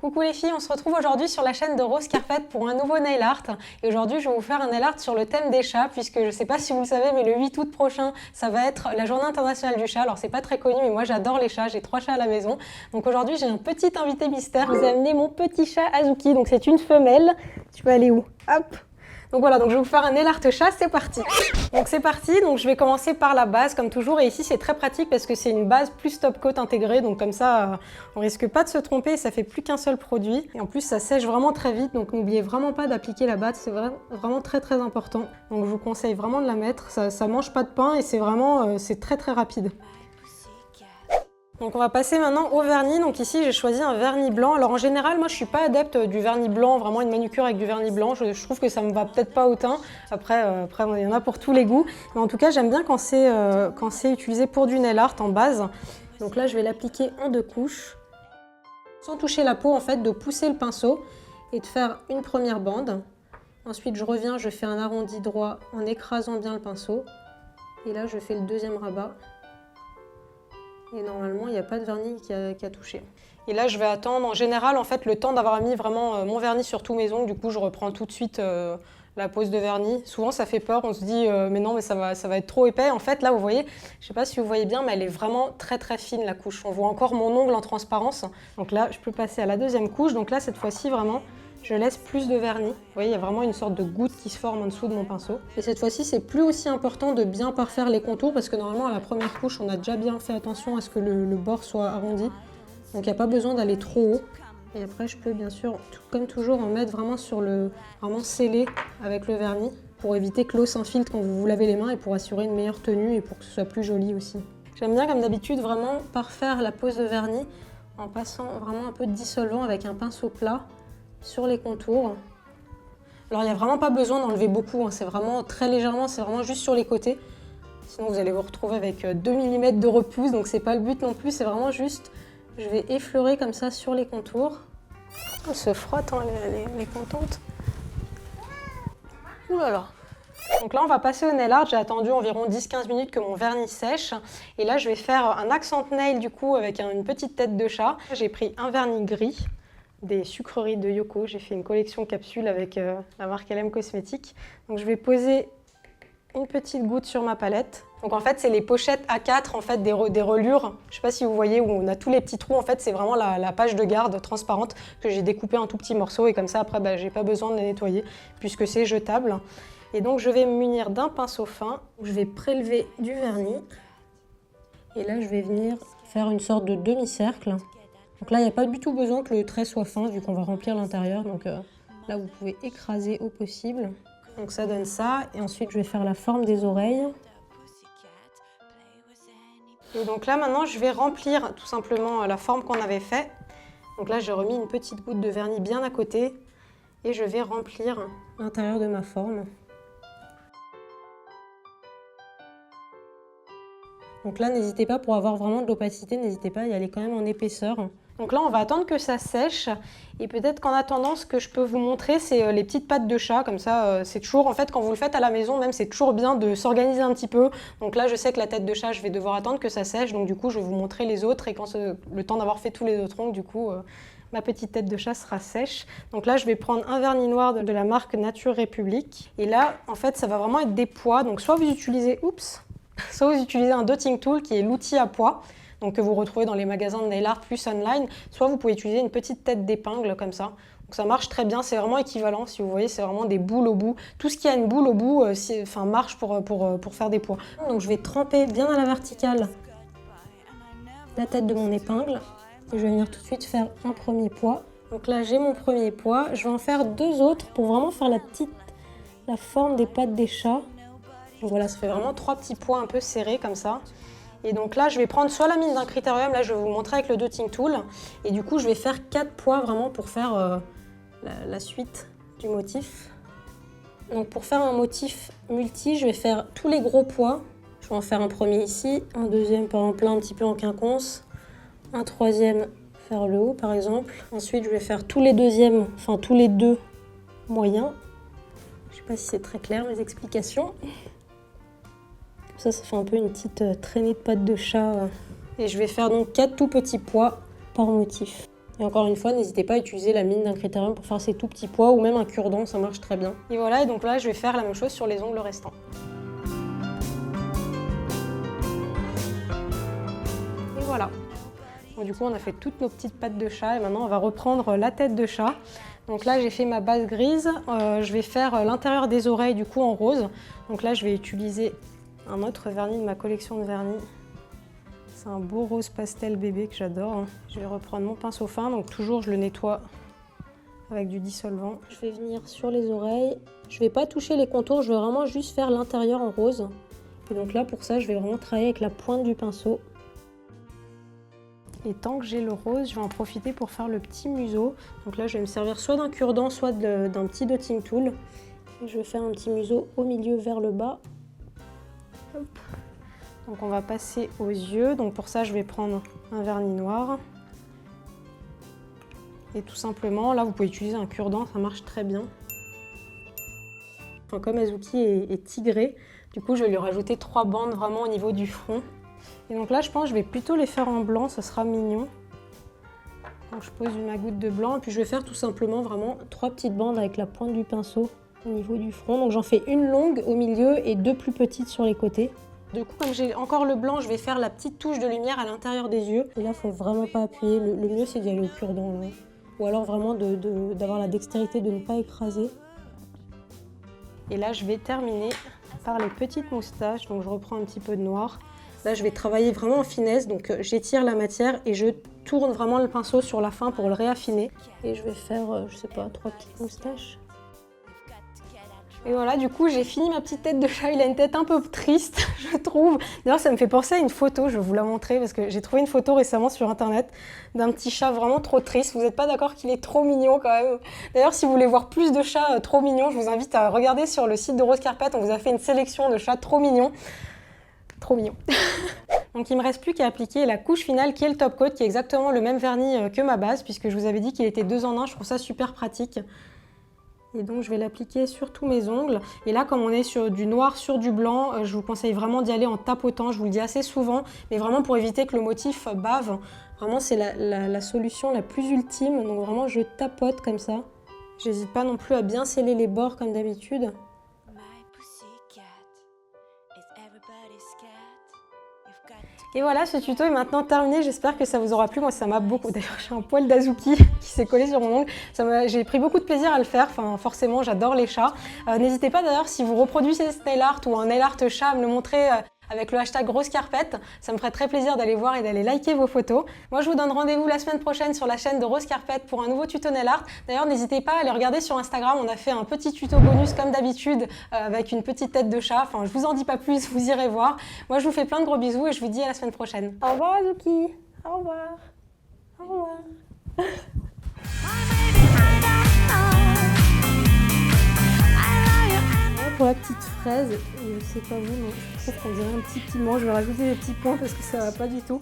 Coucou les filles, on se retrouve aujourd'hui sur la chaîne de Rose Carpet pour un nouveau nail art. Et aujourd'hui, je vais vous faire un nail art sur le thème des chats, puisque je ne sais pas si vous le savez, mais le 8 août prochain, ça va être la journée internationale du chat. Alors c'est pas très connu, mais moi j'adore les chats, j'ai 3 chats à la maison. Donc aujourd'hui, j'ai un petit invité mystère. Je vous ai amené mon petit chat Azuki, donc c'est une femelle. Tu vas aller où? Hop! Donc voilà, donc je vais vous faire un nail art chat, c'est parti. Donc c'est parti, donc je vais commencer par la base comme toujours, et ici c'est très pratique parce que c'est une base plus top coat intégrée, donc comme ça on risque pas de se tromper, ça fait plus qu'un seul produit. Et en plus ça sèche vraiment très vite, donc n'oubliez vraiment pas d'appliquer la base, c'est vraiment très important. Donc je vous conseille vraiment de la mettre, ça mange pas de pain et c'est vraiment, c'est très rapide. Donc on va passer maintenant au vernis. Donc ici j'ai choisi un vernis blanc. Alors en général moi je suis pas adepte du vernis blanc, vraiment une manucure avec du vernis blanc. Je trouve que ça me va peut-être pas autant. Après il y en a pour tous les goûts. Mais en tout cas j'aime bien quand c'est utilisé pour du nail art en base. Donc là je vais l'appliquer en 2 couches. Sans toucher la peau en fait, de pousser le pinceau et de faire une première bande. Ensuite je reviens, je fais un arrondi droit en écrasant bien le pinceau. Et là je fais le deuxième rabat. Et normalement, il n'y a pas de vernis qui a touché. Et là, je vais attendre, en général, en fait, le temps d'avoir mis vraiment mon vernis sur tous mes ongles. Du coup, je reprends tout de suite la pose de vernis. Souvent, ça fait peur. On se dit, mais non, mais ça va être trop épais. En fait, là, vous voyez, je ne sais pas si vous voyez bien, mais elle est vraiment très fine, la couche. On voit encore mon ongle en transparence. Donc là, je peux passer à la deuxième couche. Donc là, cette fois-ci, vraiment, je laisse plus de vernis. Vous voyez, il y a vraiment une sorte de goutte qui se forme en dessous de mon pinceau. Et cette fois-ci, c'est plus aussi important de bien parfaire les contours parce que normalement, à la première couche, on a déjà bien fait attention à ce que le bord soit arrondi. Donc, il n'y a pas besoin d'aller trop haut. Et après, je peux bien sûr, comme toujours, en mettre vraiment sur vraiment scellé avec le vernis pour éviter que l'eau s'infiltre quand vous vous lavez les mains et pour assurer une meilleure tenue et pour que ce soit plus joli aussi. J'aime bien, comme d'habitude, vraiment parfaire la pose de vernis en passant vraiment un peu de dissolvant avec un pinceau plat sur les contours. Alors il n'y a vraiment pas besoin d'enlever beaucoup, hein. C'est vraiment très légèrement, c'est vraiment juste sur les côtés. Sinon vous allez vous retrouver avec 2 mm de repousse, donc c'est pas le but non plus, c'est vraiment juste, je vais effleurer comme ça sur les contours. On se frotte, hein, elle est contente. Ouh là là. Donc là on va passer au nail art, j'ai attendu environ 10-15 minutes que mon vernis sèche. Et là je vais faire un accent nail du coup avec une petite tête de chat. J'ai pris un vernis gris des sucreries de Yoko. J'ai fait une collection capsule avec la marque LM Cosmétiques. Donc je vais poser une petite goutte sur ma palette. Donc en fait c'est les pochettes A4 en fait des relures. Je sais pas si vous voyez où on a tous les petits trous. En fait c'est vraiment la page de garde transparente que j'ai découpée en tout petits morceaux et comme ça après j'ai pas besoin de les nettoyer puisque c'est jetable. Et donc je vais me munir d'un pinceau fin. Je vais prélever du vernis et là je vais venir faire une sorte de demi-cercle. Donc là, il n'y a pas du tout besoin que le trait soit fin, vu qu'on va remplir l'intérieur. Donc là, vous pouvez écraser au possible. Donc ça donne ça. Et ensuite, je vais faire la forme des oreilles. Et donc là, maintenant, je vais remplir tout simplement la forme qu'on avait fait. Donc là, j'ai remis une petite goutte de vernis bien à côté. Et je vais remplir l'intérieur de ma forme. Donc là, n'hésitez pas, pour avoir vraiment de l'opacité, n'hésitez pas à y aller quand même en épaisseur. Donc là, on va attendre que ça sèche. Et peut-être qu'en attendant, ce que je peux vous montrer, c'est les petites pattes de chat. Comme ça, c'est toujours, en fait, quand vous le faites à la maison, même, c'est toujours bien de s'organiser un petit peu. Donc là, je sais que la tête de chat, je vais devoir attendre que ça sèche. Donc du coup, je vais vous montrer les autres. Et quand le temps d'avoir fait tous les autres ongles, du coup, ma petite tête de chat sera sèche. Donc là, je vais prendre un vernis noir de la marque Nature République. Et là, en fait, ça va vraiment être des poids. Donc soit vous utilisez, soit vous utilisez un dotting tool qui est l'outil à poids, donc que vous retrouvez dans les magasins de nail art plus online, soit vous pouvez utiliser une petite tête d'épingle comme ça. Donc ça marche très bien, c'est vraiment équivalent, si vous voyez, c'est vraiment des boules au bout. Tout ce qui a une boule au bout marche pour faire des poids. Donc je vais tremper bien à la verticale la tête de mon épingle et je vais venir tout de suite faire un premier poids. Donc là j'ai mon premier poids, je vais en faire 2 autres pour vraiment faire la forme des pattes des chats. Donc voilà, ça fait vraiment 3 petits pois un peu serrés comme ça. Et donc là, je vais prendre soit la mine d'un critérium, là je vais vous montrer avec le dotting tool. Et du coup, je vais faire 4 pois vraiment pour faire la suite du motif. Donc pour faire un motif multi, je vais faire tous les gros pois. Je vais en faire un premier ici, un deuxième par exemple là un petit peu en quinconce, un troisième vers le haut par exemple. Ensuite, je vais faire tous les deuxièmes, enfin tous les 2 moyens. Je sais pas si c'est très clair mes explications. Ça fait un peu une petite traînée de pattes de chat. Et je vais faire donc 4 tout petits pois par motif. Et encore une fois, n'hésitez pas à utiliser la mine d'un critérium pour faire ces tout petits pois ou même un cure-dent, ça marche très bien. Et voilà, et donc là, je vais faire la même chose sur les ongles restants. Et voilà. Donc, du coup, on a fait toutes nos petites pattes de chat et maintenant, on va reprendre la tête de chat. Donc là, j'ai fait ma base grise. Je vais faire l'intérieur des oreilles, du coup, en rose. Donc là, je vais utiliser un autre vernis de ma collection de vernis. C'est un beau rose pastel bébé que j'adore. Je vais reprendre mon pinceau fin, donc toujours je le nettoie avec du dissolvant. Je vais venir sur les oreilles. Je ne vais pas toucher les contours, je vais vraiment juste faire l'intérieur en rose. Et donc là, pour ça, je vais vraiment travailler avec la pointe du pinceau. Et tant que j'ai le rose, je vais en profiter pour faire le petit museau. Donc là, je vais me servir soit d'un cure-dent, soit d'un petit dotting tool. Et je vais faire un petit museau au milieu vers le bas. Hop. Donc on va passer aux yeux, donc pour ça je vais prendre un vernis noir. Et tout simplement, là vous pouvez utiliser un cure-dent, ça marche très bien. Enfin, comme Azuki est tigré, du coup je vais lui rajouter 3 bandes vraiment au niveau du front. Et donc là je pense que je vais plutôt les faire en blanc, ça sera mignon. Donc je pose ma goutte de blanc et puis je vais faire tout simplement vraiment 3 petites bandes avec la pointe du pinceau au niveau du front. Donc j'en fais une longue au milieu et 2 plus petites sur les côtés. Du coup, comme j'ai encore le blanc, je vais faire la petite touche de lumière à l'intérieur des yeux. Et là, il ne faut vraiment pas appuyer. Le mieux, c'est d'y aller au cure-dent. Ou alors vraiment d'avoir la dextérité de ne pas écraser. Et là, je vais terminer par les petites moustaches. Donc, je reprends un petit peu de noir. Là, je vais travailler vraiment en finesse. Donc, j'étire la matière et je tourne vraiment le pinceau sur la fin pour le réaffiner. Et je vais faire, je sais pas, 3 petites moustaches. Et voilà, du coup, j'ai fini ma petite tête de chat. Il a une tête un peu triste, je trouve. D'ailleurs, ça me fait penser à une photo, je vais vous la montrer, parce que j'ai trouvé une photo récemment sur Internet d'un petit chat vraiment trop triste. Vous n'êtes pas d'accord qu'il est trop mignon quand même? D'ailleurs, si vous voulez voir plus de chats trop mignons, je vous invite à regarder sur le site de Rose Carpet. On vous a fait une sélection de chats trop mignons. Trop mignons. Donc il ne me reste plus qu'à appliquer la couche finale qui est le top coat, qui est exactement le même vernis que ma base, puisque je vous avais dit qu'il était 2 en 1, je trouve ça super pratique. Et donc je vais l'appliquer sur tous mes ongles. Et là, comme on est sur du noir sur du blanc, je vous conseille vraiment d'y aller en tapotant. Je vous le dis assez souvent, mais vraiment pour éviter que le motif bave. Vraiment, c'est la solution la plus ultime. Donc vraiment, je tapote comme ça. J'hésite pas non plus à bien sceller les bords comme d'habitude. Et voilà, ce tuto est maintenant terminé, j'espère que ça vous aura plu. Moi, ça m'a beaucoup... D'ailleurs, j'ai un poil d'Azuki qui s'est collé sur mon ongle. J'ai pris beaucoup de plaisir à le faire, enfin, forcément, j'adore les chats. N'hésitez pas d'ailleurs, si vous reproduisez ce nail art ou un nail art chat, à me le montrer avec le hashtag Rose Carpet. Ça me ferait très plaisir d'aller voir et d'aller liker vos photos. Moi, je vous donne rendez-vous la semaine prochaine sur la chaîne de Rose Carpet pour un nouveau tuto nail art. D'ailleurs, n'hésitez pas à aller regarder sur Instagram. On a fait un petit tuto bonus comme d'habitude avec une petite tête de chat. Enfin, je vous en dis pas plus, vous irez voir. Moi, je vous fais plein de gros bisous et je vous dis à la semaine prochaine. Au revoir, Azuki. Au revoir. Au revoir. Pour la petite fraise, je sais pas vous, mais je trouve qu'on dirait un petit piment. Je vais rajouter des petits points parce que ça va pas du tout.